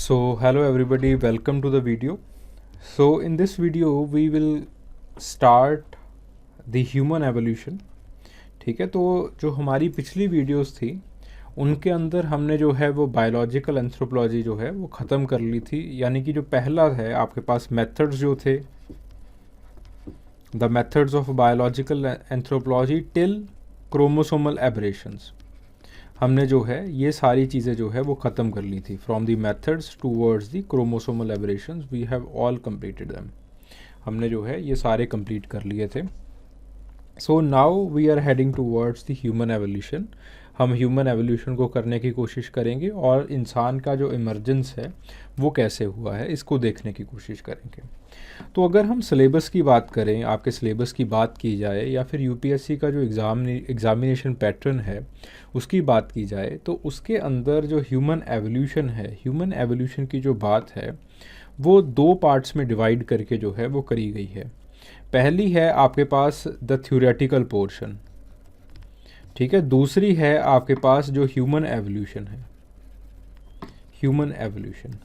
So hello everybody, welcome to the video. So in this video we will start the human evolution. ठीक है, तो जो हमारी पिछली वीडियोस थी उनके अंदर हमने जो है वो बायोलॉजिकल एंथ्रोपोलॉजी जो है वो ख़त्म कर ली थी। यानी कि जो पहला है आपके पास मेथड्स जो थे, the methods of biological anthropology till chromosomal aberrations, हमने जो है ये सारी चीज़ें जो है वो ख़त्म कर ली थी। From the methods towards the chromosomal aberrations we have all completed them, हमने जो है ये सारे कंप्लीट कर लिए थे। So now we are heading towards the human evolution. हम ह्यूमन एवोल्यूशन को करने की कोशिश करेंगे और इंसान का जो इमर्जेंस है वो कैसे हुआ है इसको देखने की कोशिश करेंगे। तो अगर हम सिलेबस की बात करें, आपके सिलेबस की बात की जाए या फिर यूपीएससी का जो एग्ज़ामिनेशन पैटर्न है उसकी बात की जाए, तो उसके अंदर जो ह्यूमन एवोल्यूशन है, ह्यूमन एवोल्यूशन की जो बात है वो दो पार्ट्स में डिवाइड करके जो है वो करी गई है। पहली है आपके पास द थ्योरेटिकल पोर्शन, ठीक है। दूसरी है आपके पास जो ह्यूमन एवोल्यूशन है, ह्यूमन एवोल्यूशन।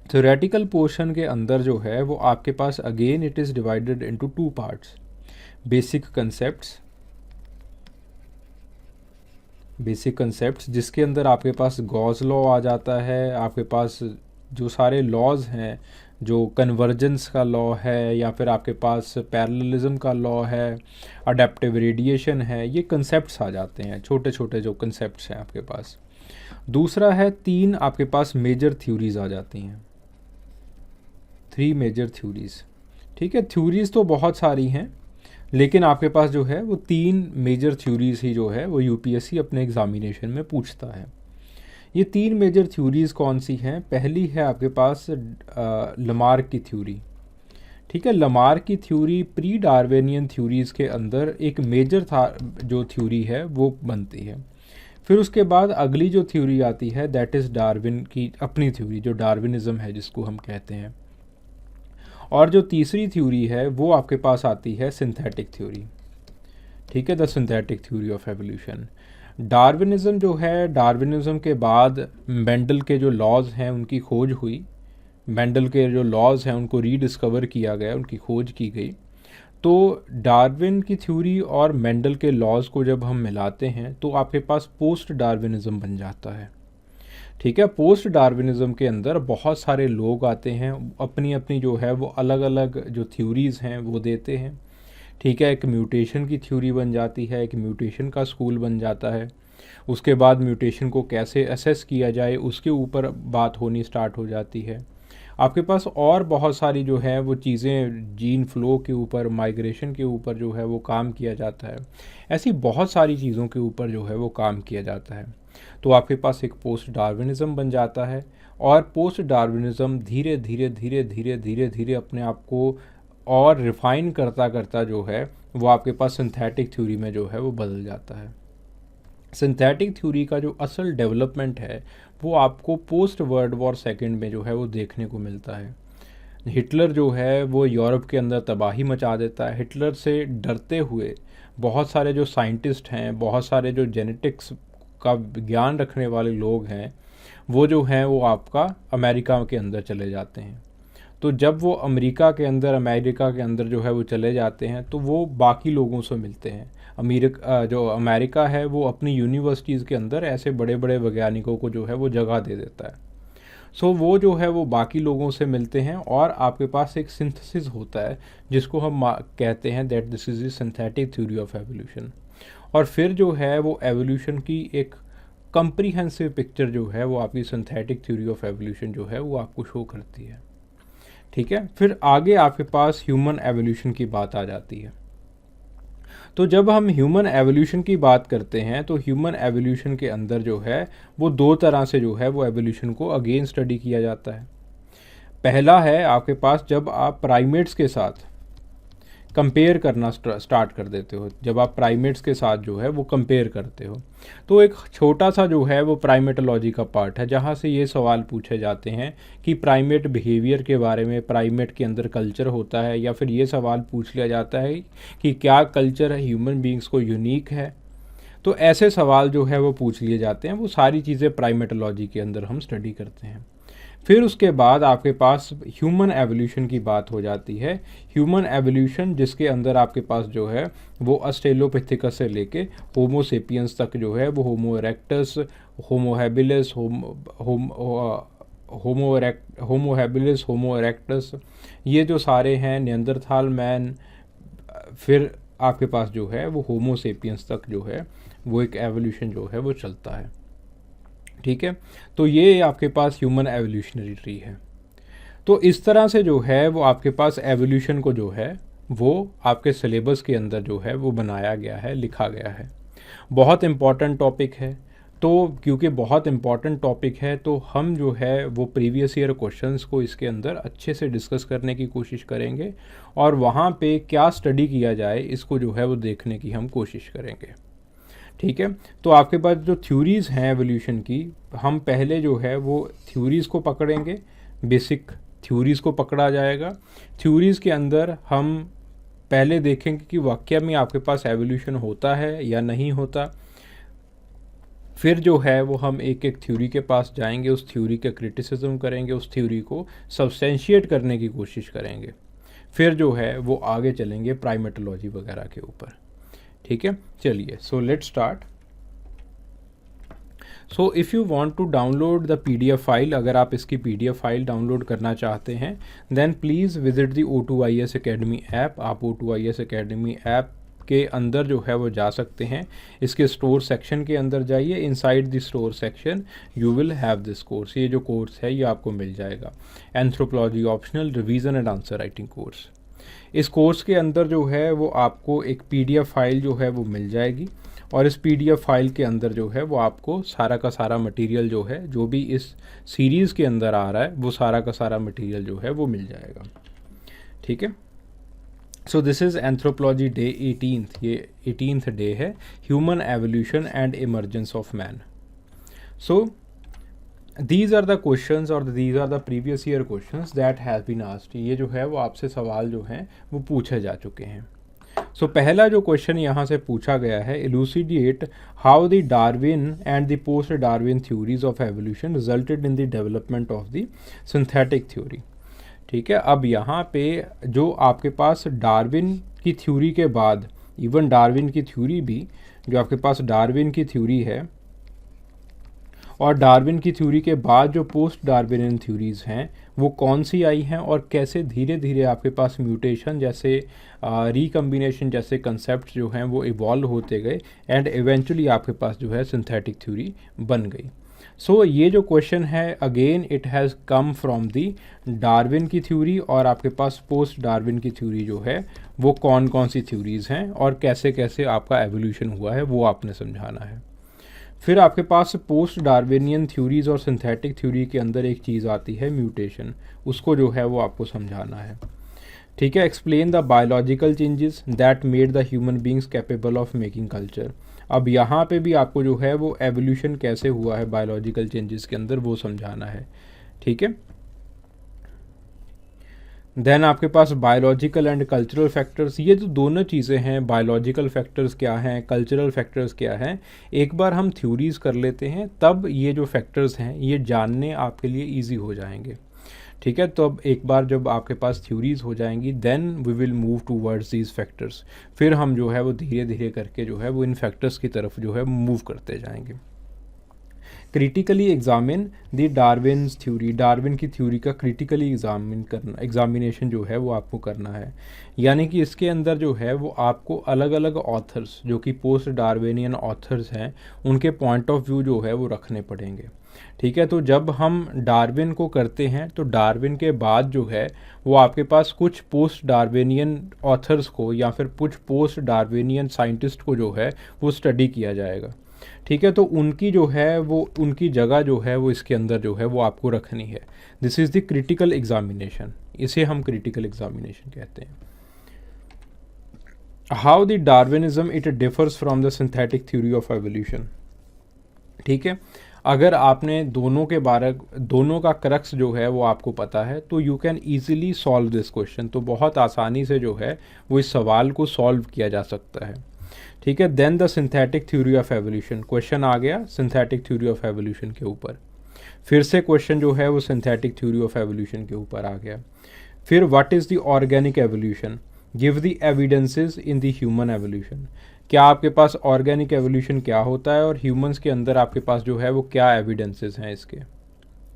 थ्योरेटिकल पोर्शन के अंदर जो है वो आपके पास again it is divided into two parts, basic concepts जिसके अंदर आपके पास गॉस लॉ आ जाता है, आपके पास जो सारे लॉज हैं, जो कन्वर्जेंस का लॉ है या फिर आपके पास पैरेललिज्म का लॉ है, अडेप्टिव रेडिएशन है, ये कंसेप्ट्स आ जाते हैं, छोटे छोटे जो कंसेप्ट्स हैं आपके पास। दूसरा है तीन आपके पास मेजर थ्योरीज आ जाती हैं, 3 मेजर थ्योरीज, ठीक है। थ्योरीज तो बहुत सारी हैं लेकिन आपके पास जो है वो 3 मेजर थ्योरीज ही जो है वो यूपीएससी अपने एग्जामिनेशन में पूछता है। ये 3 मेजर थ्योरीज कौन सी हैं? पहली है आपके पास लमार्क की थ्योरी, ठीक है। लमार्क की थ्योरी प्री डार्विनियन थ्योरीज के अंदर एक मेजर जो थ्योरी है वो बनती है। फिर उसके बाद अगली जो थ्योरी आती है दैट इज़ डार्विन की अपनी थ्योरी, जो डार्विनिज्म है जिसको हम कहते हैं। और जो तीसरी थ्योरी है वो आपके पास आती है सिंथेटिक थ्योरी, ठीक है, the synthetic theory of evolution. Darwinism जो है, डार्विनिज्म के बाद मेंडल के जो लॉज हैं उनकी खोज हुई, मेंडल के जो लॉज हैं उनको रीडिस्कवर किया गया, उनकी खोज की गई। तो डार्विन की थ्योरी और मेंडल के लॉज को जब हम मिलाते हैं तो आपके पास पोस्ट डार्विनिज्म बन जाता है, ठीक है। पोस्ट डार्विनिज्म के अंदर बहुत सारे लोग आते हैं, अपनी अपनी जो है वो अलग अलग जो थ्योरीज़ हैं वो देते हैं, ठीक है। एक म्यूटेशन की थ्योरी बन जाती है, एक म्यूटेशन का स्कूल बन जाता है। उसके बाद म्यूटेशन को कैसे असेस किया जाए उसके ऊपर बात होनी स्टार्ट हो जाती है। आपके पास और बहुत सारी जो है वो चीज़ें, जीन फ्लो के ऊपर, माइग्रेशन के ऊपर जो है वो काम किया जाता है। ऐसी बहुत सारी चीज़ों के ऊपर जो है वो काम किया जाता है। तो आपके पास एक पोस्ट डार्विनिज्म बन जाता है और पोस्ट डार्विनिज्म धीरे धीरे धीरे धीरे धीरे धीरे अपने आप को और रिफ़ाइन करता करता जो है वो आपके पास सिंथेटिक थ्योरी में जो है वो बदल जाता है। सिंथेटिक थ्योरी का जो असल डेवलपमेंट है वो आपको पोस्ट वर्ल्ड वॉर सेकेंड में जो है वो देखने को मिलता है। हिटलर जो है वो यूरोप के अंदर तबाही मचा देता है। हिटलर से डरते हुए बहुत सारे जो साइंटिस्ट हैं, बहुत सारे जो जेनेटिक्स का ज्ञान रखने वाले लोग हैं, वो जो हैं वो आपका अमेरिका के अंदर चले जाते हैं। तो जब वो अमेरिका के अंदर जो है वो चले जाते हैं तो वो बाकी लोगों से मिलते हैं। जो अमेरिका है वो अपनी यूनिवर्सिटीज़ के अंदर ऐसे बड़े बड़े वैज्ञानिकों को जो है वो जगह दे देता है। सो वो जो है वो बाकी लोगों से मिलते हैं और आपके पास एक सिंथेसिस होता है जिसको हम कहते हैं that this is the synthetic theory of evolution. और फिर जो है वो एवोल्यूशन की एक कंप्रीहेंसिव पिक्चर जो है वो आपकी सिंथेटिक थ्योरी ऑफ एवोल्यूशन जो है वो आपको शो करती है, ठीक है। फिर आगे आपके पास ह्यूमन एवोल्यूशन की बात आ जाती है। तो जब हम ह्यूमन एवोल्यूशन की बात करते हैं तो ह्यूमन एवोल्यूशन के अंदर जो है वो दो तरह से जो है वो एवोल्यूशन को अगेन स्टडी किया जाता है। पहला है आपके पास जब आप प्राइमेट्स के साथ कंपेयर करना स्टार्ट कर देते हो, जब आप प्राइमेट्स के साथ जो है वो कंपेयर करते हो, तो एक छोटा सा जो है वो प्राइमेटोलॉजी का पार्ट है जहाँ से ये सवाल पूछे जाते हैं कि प्राइमेट बिहेवियर के बारे में, प्राइमेट के अंदर कल्चर होता है, या फिर ये सवाल पूछ लिया जाता है कि क्या कल्चर ह्यूमन बींग्स को यूनिक है। तो ऐसे सवाल जो है वो पूछ लिए जाते हैं, वो सारी चीज़ें प्राइमेटोलॉजी के अंदर हम स्टडी करते हैं। फिर उसके बाद आपके पास ह्यूमन एवोल्यूशन की बात हो जाती है। ह्यूमन एवोल्यूशन जिसके अंदर आपके पास जो है वो ऑस्ट्रेलोपिथेकस से लेके होमो सेपियंस तक जो है वो होमो erectus, Homo habilis, Homo habilis, होमो इरेक्टस, ये जो सारे हैं, नियंदरथाल मैन, फिर आपके पास जो है वो होमो सेपियंस तक जो है वो एक एवोल्यूशन जो है वो चलता है। ठीक है, तो ये आपके पास ह्यूमन एवोल्यूशनरी ट्री है। तो इस तरह से जो है वो आपके पास एवोल्यूशन को जो है वो आपके सिलेबस के अंदर जो है वो बनाया गया है, लिखा गया है। बहुत इम्पॉर्टेंट टॉपिक है, तो क्योंकि बहुत इम्पॉर्टेंट टॉपिक है तो हम जो है वो प्रीवियस ईयर क्वेश्चंस को इसके अंदर अच्छे से डिस्कस करने की कोशिश करेंगे और वहाँ पे क्या स्टडी किया जाए इसको जो है वो देखने की हम कोशिश करेंगे। ठीक है, तो आपके पास जो थ्योरीज़ हैं एवोल्यूशन की, हम पहले जो है वो थ्योरीज़ को पकड़ेंगे, बेसिक थ्योरीज़ को पकड़ा जाएगा। थ्योरीज़ के अंदर हम पहले देखेंगे कि वाकई में आपके पास एवोल्यूशन होता है या नहीं होता। फिर जो है वो हम एक एक थ्योरी के पास जाएंगे, उस थ्योरी का क्रिटिसिज्म करेंगे, उस थ्योरी को सब्सटेंशिएट करने की कोशिश करेंगे। फिर जो है वो आगे चलेंगे प्राइमेटोलॉजी वगैरह के ऊपर। ठीक है, चलिए, so let's start. So if you want to download the PDF file, अगर आप इसकी PDF फाइल डाउनलोड करना चाहते हैं then please visit the O2IS academy app. आप O2IS अकेडमी ऐप के अंदर जो है वो जा सकते हैं। इसके स्टोर सेक्शन के अंदर जाइए, inside the store section you will have this course. ये जो कोर्स है ये आपको मिल जाएगा, anthropology optional revision and answer writing course. इस कोर्स के अंदर जो है वो आपको एक PDF फाइल जो है वो मिल जाएगी और इस PDF फाइल के अंदर जो है वो आपको सारा का सारा मटेरियल जो है, जो भी इस सीरीज़ के अंदर आ रहा है वो सारा का सारा मटेरियल जो है वो मिल जाएगा। ठीक है, so this is anthropology day 18th, ये 18th डे है, human evolution and emergence of man. So these are the questions और these are the previous year questions that has been asked। ये जो है वो आपसे सवाल जो हैं वो पूछे जा चुके हैं। सो पहला जो क्वेश्चन यहाँ से पूछा गया है, elucidate how the Darwin and the post Darwin theories of evolution resulted in the development of the synthetic theory। ठीक है, अब यहाँ पे जो आपके पास डार्विन की थ्योरी के बाद, इवन डार्विन की थ्योरी भी, जो आपके पास डार्विन की थ्योरी है और डार्विन की थ्योरी के बाद जो पोस्ट डार्विनियन थ्योरीज़ हैं वो कौन सी आई हैं और कैसे धीरे धीरे आपके पास म्यूटेशन जैसे रिकम्बिनेशन जैसे कंसेप्ट जो हैं वो इवॉल्व होते गए एंड इवेंचुअली आपके पास जो है सिंथेटिक थ्योरी बन गई। सो ये जो क्वेश्चन है again it has come from the Darwin की थ्योरी और आपके पास पोस्ट डार्विन की थ्योरी जो है वो कौन कौन सी थ्योरीज़ हैं और कैसे कैसे आपका एवोल्यूशन हुआ है वो आपने समझाना है। फिर आपके पास पोस्ट डार्विनियन थ्योरीज़ और सिंथेटिक थ्योरी के अंदर एक चीज़ आती है म्यूटेशन, उसको जो है वो आपको समझाना है। ठीक है, explain the biological changes that made the human beings capable of making culture. अब यहाँ पे भी आपको जो है वो एवोल्यूशन कैसे हुआ है बायोलॉजिकल चेंजेस के अंदर वो समझाना है। ठीक है, देन आपके पास बायोलॉजिकल एंड कल्चरल फैक्टर्स, ये जो दोनों चीज़ें हैं, बायोलॉजिकल फैक्टर्स क्या हैं, कल्चरल फैक्टर्स क्या हैं, एक बार हम थ्योरीज़ कर लेते हैं तब ये जो फैक्टर्स हैं ये जानने आपके लिए इजी हो जाएंगे। ठीक है, तो अब एक बार जब आपके पास थ्योरीज़ हो जाएंगी then we will move towards these factors. फिर हम जो है वो धीरे धीरे करके जो है वो इन फैक्टर्स की तरफ जो है मूव करते जाएंगे। Critically examine the Darwin's theory, Darwin की थ्योरी का क्रिटिकली एग्जामिनेशन जो है वो आपको करना है। यानी कि इसके अंदर जो है वो आपको अलग अलग ऑथर्स जो कि पोस्ट डार्विनियन ऑथर्स हैं उनके पॉइंट ऑफ व्यू जो है वो रखने पड़ेंगे। ठीक है, तो जब हम डार्विन को करते हैं तो डार्विन के बाद जो है वो आपके पास कुछ पोस्ट डार्विनियन ऑथर्स को या फिर कुछ पोस्ट डार्विनियन साइंटिस्ट को जो है वो स्टडी किया जाएगा। ठीक है, तो उनकी जो है वो उनकी जगह जो है वो इसके अंदर जो है वो आपको रखनी है। This is the critical examination, इसे हम क्रिटिकल एग्जामिनेशन कहते हैं। How the Darwinism it differs from the synthetic theory of evolution. ठीक है, अगर आपने दोनों का क्रक्स जो है वो आपको पता है तो you can easily solve this question, तो बहुत आसानी से जो है वो इस सवाल को सॉल्व किया जा सकता है। ठीक है, then the synthetic theory of evolution, question आ गया सिंथेटिक थ्योरी ऑफ एवोल्यूशन के ऊपर। फिर से क्वेश्चन जो है वो सिंथेटिक थ्योरी ऑफ एवोल्यूशन के ऊपर आ गया। फिर what is the organic evolution, give the evidences in the human evolution. क्या आपके पास ऑर्गेनिक एवोल्यूशन क्या होता है और ह्यूमंस के अंदर आपके पास जो है वो क्या एविडेंसेस हैं इसके।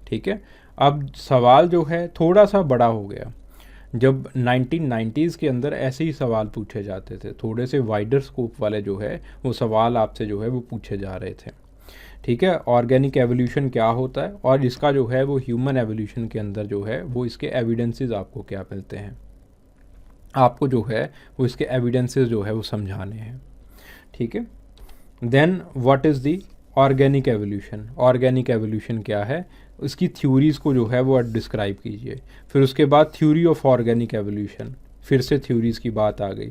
ठीक है, अब सवाल जो है थोड़ा सा बड़ा हो गया। जब 1990s के अंदर ऐसे ही सवाल पूछे जाते थे, थोड़े से वाइडर स्कोप वाले जो है वो सवाल आपसे जो है वो पूछे जा रहे थे। ठीक है, ऑर्गेनिक एवोल्यूशन क्या होता है और इसका जो है वो ह्यूमन एवोल्यूशन के अंदर जो है वो इसके एविडेंसेस आपको क्या मिलते हैं, आपको जो है वो इसके एविडेंसेस जो है वो समझाने हैं। ठीक है, then what is the organic evolution, organic evolution क्या है, इसकी थ्योरीज़ को जो है वो डिस्क्राइब कीजिए। फिर उसके बाद थ्योरी ऑफ ऑर्गेनिक एवोल्यूशन, फिर से थ्योरीज़ की बात आ गई।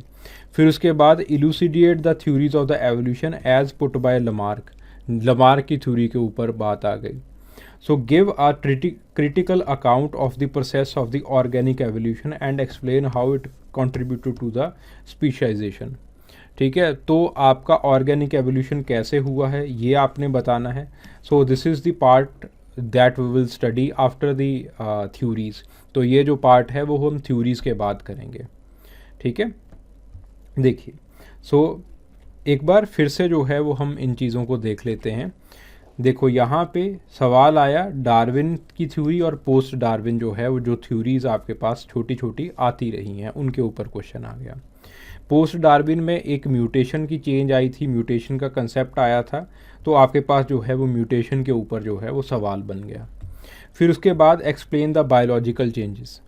फिर उसके बाद elucidate the theories of the evolution as put by Lamarck, Lamarck की थ्योरी के ऊपर बात आ गई। So give a critical account of the process of the organic evolution and explain how it contributed to the speciation. ठीक है, तो आपका ऑर्गेनिक एवोल्यूशन कैसे हुआ है ये आपने बताना है। So this is the part that we will study after the theories. तो ये जो पार्ट है वो हम थ्योरीज के बाद करेंगे। ठीक है, देखिए, सो एक बार फिर से जो है वो हम इन चीज़ों को देख लेते हैं। देखो यहाँ पे सवाल आया डार्विन की थ्योरी और पोस्ट डार्विन जो है वो जो थ्योरीज आपके पास छोटी छोटी आती रही हैं उनके ऊपर क्वेश्चन आ गया। पोस्ट डार्विन में एक म्यूटेशन की चेंज आई थी, म्यूटेशन का कंसेप्ट आया था, तो आपके पास जो है वो म्यूटेशन के ऊपर जो है वो सवाल बन गया। फिर उसके बाद explain the biological changes,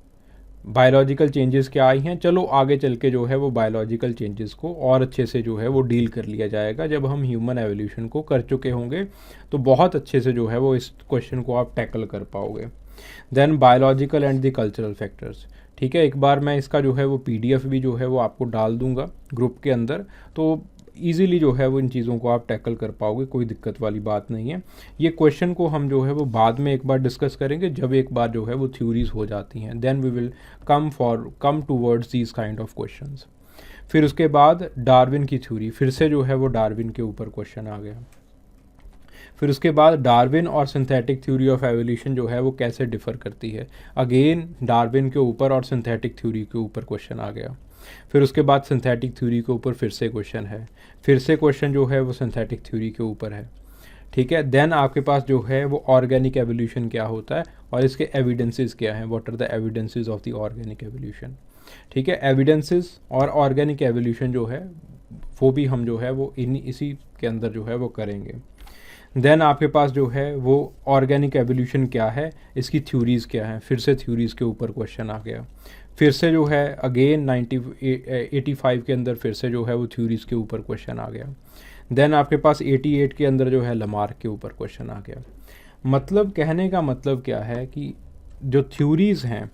biological changes क्या आई हैं, चलो आगे चल के जो है वो बायोलॉजिकल चेंजेस को और अच्छे से जो है वो डील कर लिया जाएगा। जब हम ह्यूमन एवोल्यूशन को कर चुके होंगे तो बहुत अच्छे से जो है वो इस क्वेश्चन को आप टैकल कर पाओगे। Then biological and the cultural factors. ठीक है, एक बार मैं इसका जो है वो PDF भी जो है वो आपको डाल दूंगा ग्रुप के अंदर, तो ईज़िली जो है वो इन चीज़ों को आप टैकल कर पाओगे, कोई दिक्कत वाली बात नहीं है। ये क्वेश्चन को हम जो है वो बाद में एक बार डिस्कस करेंगे जब एक बार जो है वो थ्योरीज हो जाती हैं, then we will come towards these kind of questions. फिर उसके बाद डार्विन की थ्योरी, फिर से जो है वो डार्विन के ऊपर क्वेश्चन आ गया। फिर उसके बाद डार्विन और सिंथेटिक थ्योरी ऑफ एवोल्यूशन जो है वो कैसे डिफ़र करती है, अगेन डार्विन के ऊपर और सिंथेटिक थ्योरी के ऊपर क्वेश्चन आ गया। फिर उसके बाद सिंथेटिक थ्योरी के ऊपर फिर से क्वेश्चन है, फिर से क्वेश्चन जो है वो सिंथेटिक थ्योरी के ऊपर है। ठीक है, देन आपके पास जो है वो ऑर्गेनिक एवोल्यूशन क्या होता है और इसके एविडेंसेस क्या हैं, what are the evidences of the organic evolution. ठीक है, एविडेंसेस और ऑर्गेनिक एवोल्यूशन जो है वो भी हम जो है वो इसी के अंदर जो है वो करेंगे। देन आपके पास जो है वो ऑर्गेनिक एवोल्यूशन क्या है, इसकी थ्योरीज़ क्या हैं, फिर से थ्योरीज़ के ऊपर क्वेश्चन आ गया। फिर से जो है अगेन 85 के अंदर फिर से जो है वो थ्योरीज़ के ऊपर क्वेश्चन आ गया। देन आपके पास 88 के अंदर जो है लमार्क के ऊपर क्वेश्चन आ गया। मतलब कहने का मतलब क्या है कि जो थ्योरीज़ हैं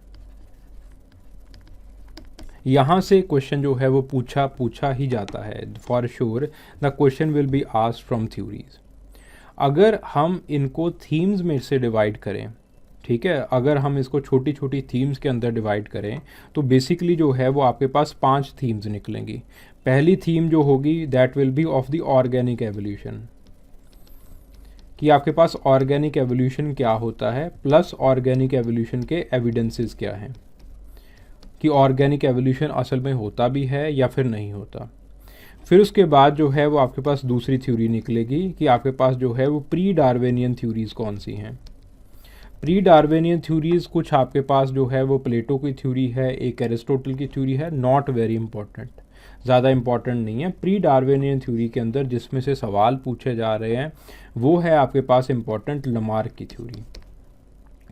यहाँ से क्वेश्चन जो है वो पूछा ही जाता है। For sure the question will be asked from theories. अगर हम इनको थीम्स में से डिवाइड करें, ठीक है, अगर हम इसको छोटी छोटी थीम्स के अंदर डिवाइड करें तो बेसिकली जो है वो आपके पास 5 थीम्स निकलेंगी। पहली थीम जो होगी that will be of the organic evolution, कि आपके पास ऑर्गेनिक एवोल्यूशन क्या होता है प्लस ऑर्गेनिक एवोल्यूशन के एविडेंसेस क्या हैं, कि ऑर्गेनिक एवोल्यूशन असल में होता भी है या फिर नहीं होता। फिर उसके बाद जो है वो आपके पास दूसरी थ्योरी निकलेगी कि आपके पास जो है वो प्री डार्विनियन थ्योरीज़ कौन सी हैं। प्री डार्विनियन थ्योरीज़ कुछ आपके पास जो है वो प्लेटो की थ्योरी है, एक एरिस्टोटल की थ्योरी है, नॉट वेरी इंपॉर्टेंट, ज़्यादा इंपॉर्टेंट नहीं है। प्री डार्विनियन थ्योरी के अंदर जिसमें से सवाल पूछे जा रहे हैं वो है आपके पास इंपॉर्टेंट लमार्क की थ्योरी।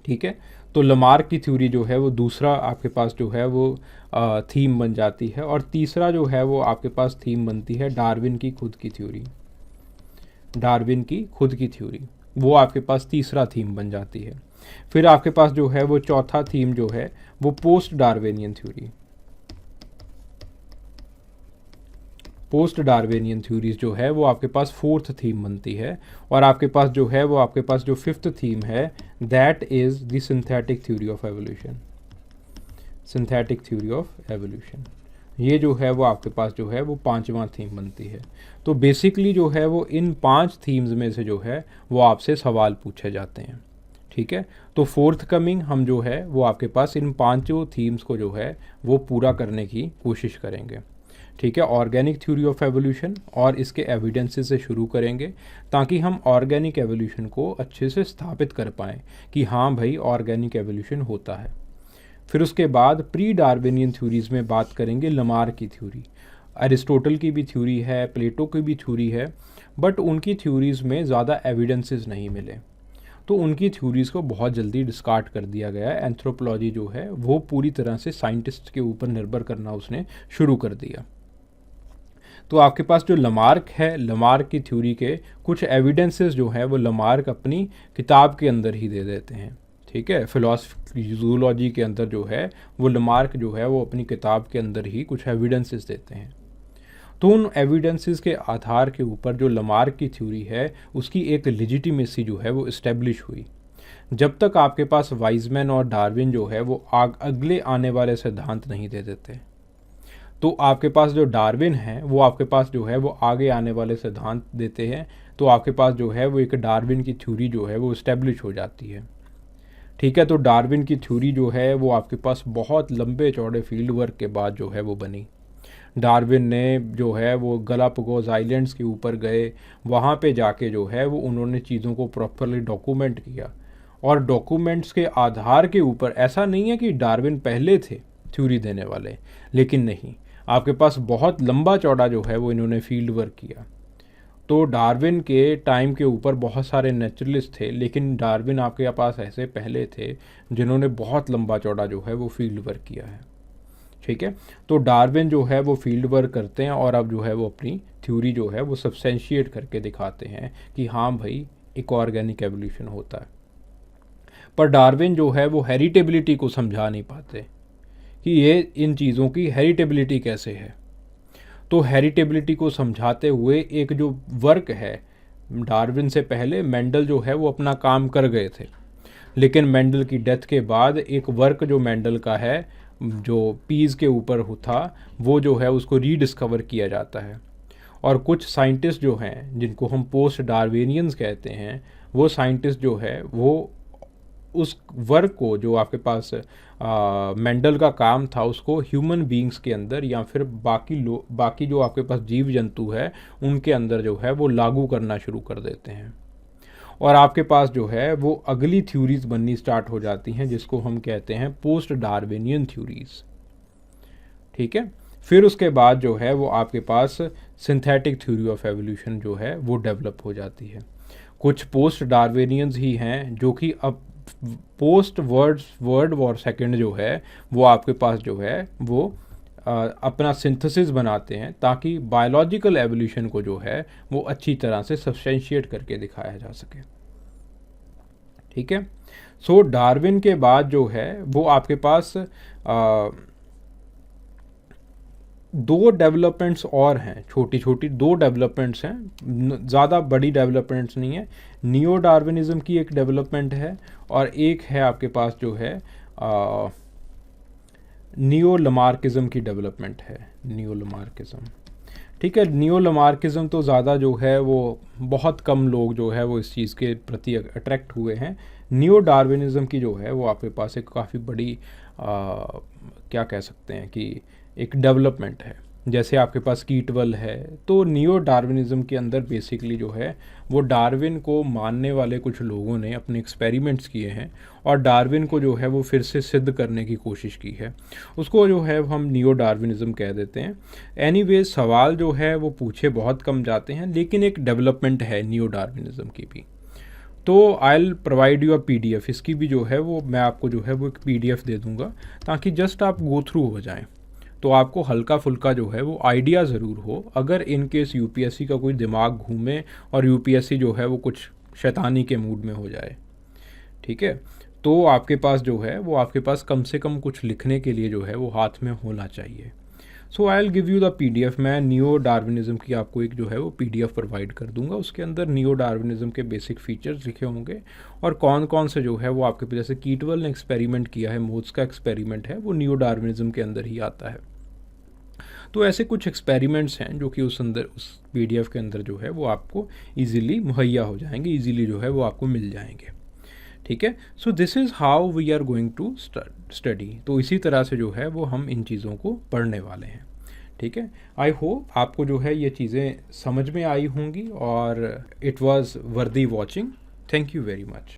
ठीक है, तो लमार्क की थ्योरी जो है वो दूसरा आपके पास जो है वो थीम बन जाती है। और तीसरा जो है वो आपके पास थीम बनती है डार्विन की खुद की थ्योरी, डार्विन की खुद की थ्योरी, वो आपके पास तीसरा थीम बन जाती है। फिर आपके पास जो है वो चौथा थीम जो है वो post Darwinian theory, post Darwinian theories जो है वो आपके पास फोर्थ थीम बनती है। और आपके पास जो है वो आपके पास जो फिफ्थ थीम है that is the synthetic theory of evolution, synthetic theory of evolution, ये जो है वो आपके पास जो है वो पांचवा थीम बनती है। तो बेसिकली जो है वो इन 5 थीम्स में से जो है वो आपसे सवाल पूछे जाते हैं। ठीक है। तो फोर्थ कमिंग हम जो है वो आपके पास इन पांचों थीम्स को जो है वो पूरा करने की कोशिश करेंगे। ठीक है, ऑर्गेनिक थ्योरी ऑफ एवोल्यूशन और इसके एविडेंसेस से शुरू करेंगे ताकि हम ऑर्गेनिक एवोल्यूशन को अच्छे से स्थापित कर पाएँ कि हाँ भाई ऑर्गेनिक एवोल्यूशन होता है। फिर उसके बाद प्री डार्विनियन थ्योरीज में बात करेंगे लमार की थ्योरी। अरिस्टोटल की भी थ्योरी है, प्लेटो की भी थ्योरी है, बट उनकी थ्योरीज में ज़्यादा एविडेंसेस नहीं मिले, तो उनकी थ्योरीज को बहुत जल्दी डिस्कार्ड कर दिया गया है। एंथ्रोपोलॉजी जो है वो पूरी तरह से साइंटिस्ट के ऊपर निर्भर करना उसने शुरू कर दिया। तो आपके पास जो लमार्क है, लमार्क की थ्योरी के कुछ एविडेंसेस जो है वो लमार्क अपनी किताब के अंदर ही दे देते हैं। ठीक है, फिलॉसफी जूलॉजी के अंदर जो है वो लमार्क जो है वो अपनी किताब के अंदर ही कुछ एविडेंसेस देते हैं। तो उन एविडेंसेस के आधार के ऊपर जो लमार्क की थ्योरी है उसकी एक लेजिटिमेसी जो है वो इस्टेब्लिश हुई। जब तक आपके पास वाइजमैन और डार्विन जो है वो अगले आने वाले सिद्धांत नहीं दे देते, तो आपके पास जो डार्विन है वो आपके पास जो है वो आगे आने वाले सिद्धांत देते हैं, तो आपके पास जो है वो एक डार्विन की थ्योरी जो है वो इस्टेब्लिश हो जाती है। ठीक है, तो डार्विन की थ्योरी जो है वो आपके पास बहुत लंबे चौड़े फील्ड वर्क के बाद जो है वो बनी। डार्विन ने जो है वो गलापागोस आइलैंड्स के ऊपर गए, वहाँ पे जाके जो है वो उन्होंने चीज़ों को प्रॉपरली डॉक्यूमेंट किया, और डॉक्यूमेंट्स के आधार के ऊपर ऐसा नहीं है कि डार्विन पहले थे थ्योरी देने वाले, लेकिन नहीं, आपके पास बहुत लंबा चौड़ा जो है वो इन्होंने फील्ड वर्क किया। तो डार्विन के टाइम के ऊपर बहुत सारे नेचुरलिस्ट थे, लेकिन डार्विन आपके पास ऐसे पहले थे जिन्होंने बहुत लंबा चौड़ा जो है वो फील्ड वर्क किया है। ठीक है, तो डार्विन जो है वो फील्ड वर्क करते हैं और अब जो है वो अपनी थ्योरी जो है वो सब्सटेंशिएट करके दिखाते हैं कि हाँ भाई एक ऑर्गेनिक एवोल्यूशन होता है। पर डार्विन जो है वो हेरिटेबिलिटी को समझा नहीं पाते कि ये इन चीज़ों की हेरिटेबिलिटी कैसे है। तो हेरिटेबिलिटी को समझाते हुए एक जो वर्क है, डार्विन से पहले मेंडल जो है वो अपना काम कर गए थे, लेकिन मेंडल की डेथ के बाद एक वर्क जो मेंडल का है जो पीस के ऊपर था वो जो है उसको रीडिस्कवर किया जाता है। और कुछ साइंटिस्ट जो हैं जिनको हम पोस्ट डार्विनियंस कहते हैं, वो साइंटिस्ट जो है वो उस वर्क को जो आपके पास मेंडल का काम था उसको ह्यूमन बीइंग्स के अंदर या फिर बाकी जो आपके पास जीव जंतु है उनके अंदर जो है वो लागू करना शुरू कर देते हैं, और आपके पास जो है वो अगली थ्योरीज बननी स्टार्ट हो जाती हैं जिसको हम कहते हैं पोस्ट डार्विनियन थ्योरीज। ठीक है, फिर उसके बाद जो है वो आपके पास सिंथेटिक थ्योरी ऑफ एवोल्यूशन जो है वो डेवलप हो जाती है। कुछ पोस्ट डार्विनियंस ही हैं जो कि अब पोस्ट वर्ल्ड वॉर सेकेंड जो है वो आपके पास जो है वो अपना सिंथेसिस बनाते हैं ताकि बायोलॉजिकल एवोल्यूशन को जो है वो अच्छी तरह से सब्सटेंशिएट करके दिखाया जा सके। ठीक है, सो डार्विन के बाद जो है वो आपके पास दो डेवलपमेंट्स और हैं, छोटी छोटी दो डेवलपमेंट्स हैं, ज़्यादा बड़ी डेवलपमेंट्स नहीं है। नियो डार्विनिज्म की एक डेवलपमेंट है और एक है आपके पास जो है नियो लमार्किज्म की डेवलपमेंट है, नियो लमार्किज्म। ठीक है, नियो लमार्किज्म तो ज़्यादा जो है वो बहुत कम लोग जो है वो इस चीज़ के प्रति अट्रैक्ट हुए हैं। नियो डार्विनिज्म की जो है वो आपके पास एक काफ़ी बड़ी क्या कह सकते हैं कि एक डेवलपमेंट है। जैसे आपके पास कीटवल है, तो नियो डार्विनिज्म के अंदर बेसिकली जो है वो डार्विन को मानने वाले कुछ लोगों ने अपने एक्सपेरिमेंट्स किए हैं और डार्विन को जो है वो फिर से सिद्ध करने की कोशिश की है, उसको जो है हम नियो डार्विनिज्म कह देते हैं। एनीवेज सवाल जो है वो पूछे बहुत कम जाते हैं, लेकिन एक डेवलपमेंट है नियो डार्विनिज्म की भी। तो I will provide you a PDF, इसकी भी जो है वो मैं आपको जो है वो एक PDF दे दूँगा ताकि जस्ट आप गो थ्रू हो जाएँ, तो आपको हल्का फुल्का जो है वो आइडिया ज़रूर हो, अगर इन केस UPSC का कोई दिमाग घूमे और UPSC जो है वो कुछ शैतानी के मूड में हो जाए। ठीक है, तो आपके पास जो है वो आपके पास कम से कम कुछ लिखने के लिए जो है वो हाथ में होना चाहिए। So I will give you the PDF, मैं नियो डार्विनिज्म की आपको एक जो है वो PDF प्रोवाइड कर दूंगा। उसके अंदर नियो डार्विनिज्म के बेसिक फीचर्स लिखे होंगे और कौन कौन से जो है वो आपके जैसे कीटवल ने एक्सपेरिमेंट किया है, मोथ्स का एक्सपेरिमेंट है, वो नियो डार्विनिज्म के अंदर ही आता है। तो ऐसे कुछ एक्सपेरिमेंट्स हैं जो कि उस PDF के अंदर जो है वो आपको ईजिली मुहैया हो जाएंगे, ईजिली जो है वो आपको मिल जाएंगे। ठीक है। So this is how we are going to study. तो इसी तरह से जो है वो हम इन चीज़ों को पढ़ने वाले हैं, ठीक है। आई होप आपको जो है ये चीज़ें समझ में आई होंगी और इट वॉज़ वर्दी watching. Thank you very much.